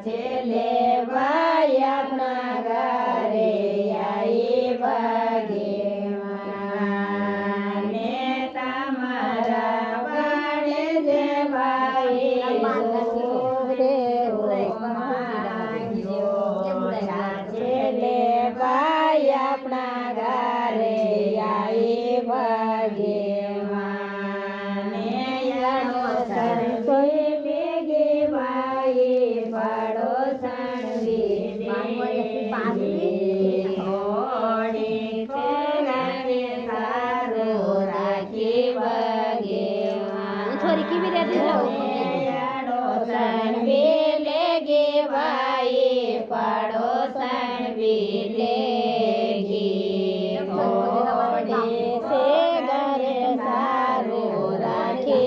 छाछे लेवाय अपना घरे आई भगवान ने तमारा बड़े जे भाई रे मांग्यो छाछे लेवाय अपना घरे आई भगवान याडोसर कोई मेघे भाई पड़ोसन होड़ी घरे सारो राखी भगवान छोरी की भी रहती है याडोसन लेगे भाई पड़ोसन भी लेगी होड़ी से घरे सारो राखी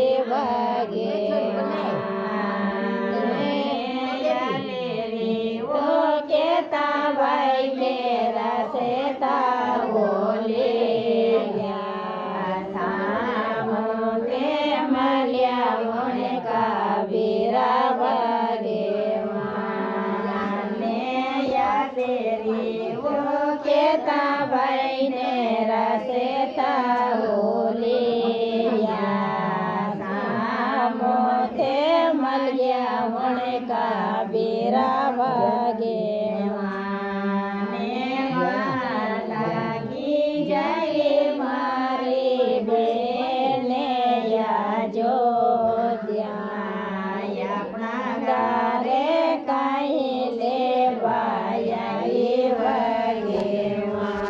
भाई मेरा सेता बोले सामोते मलिया मोने का बीरा भगवान या तेरी वो केता भाई ने रसेता बोले सामोते मलिया मोने का बीरा भगवान लागी जाए मारी बेने या जो अपना गारे कहीं ले बाई भगवान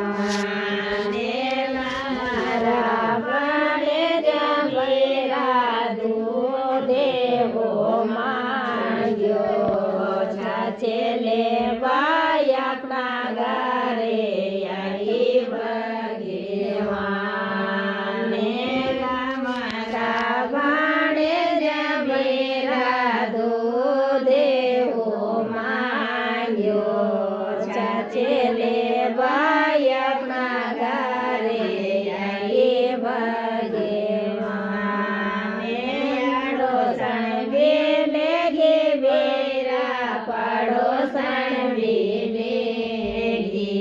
हमारा बड़े जबेरा दूधे हो मांग्यो छाछे लेवाय अपना घरे आई भगवान हमारा बड़े जबेरा दूधे हो मांग्यो छाछे लेवाय अपना घरे आई भगवान अड़ोसन बेलेगे बेरा पड़ोसन बेलेगी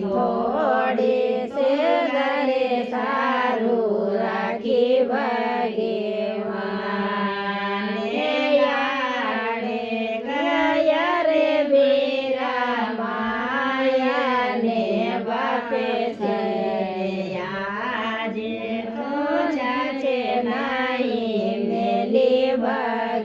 थोड़े से घरे सारू राखी भगवान याड़े गया रे बेरा माया ने बापे से आज तो छाछे नहीं मेली भगवान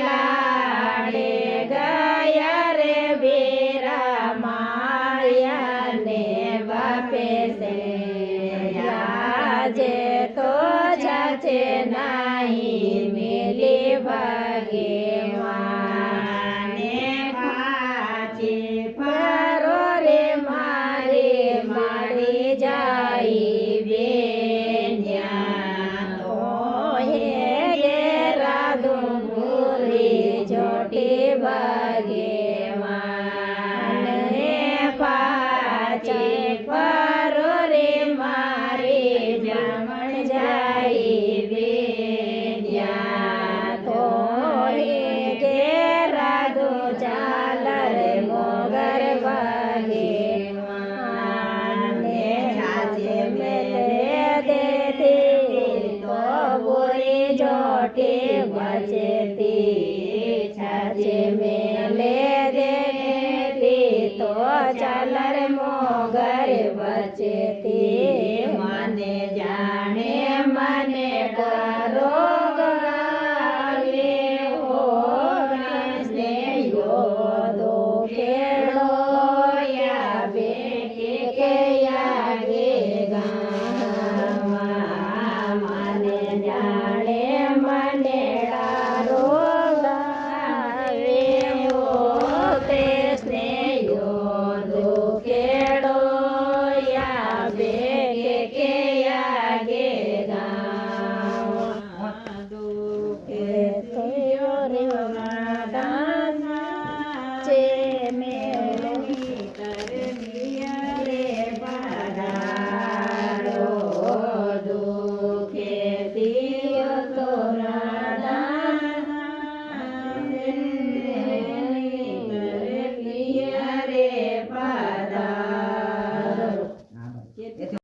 लाड़े गया रे बेरा माया ने बापे से आज तो छाछे नहीं मेली भगवान पाछे परो रे मारे मारी जाई बेन्या तो हे राधु पूरी छोटी भगवान पाछे परो रे मारे जमण जाई बेन्या तो हे राधु चालर मोगर भगवान छाछे मेले देती तो बुरी जोटी बचती छाछे में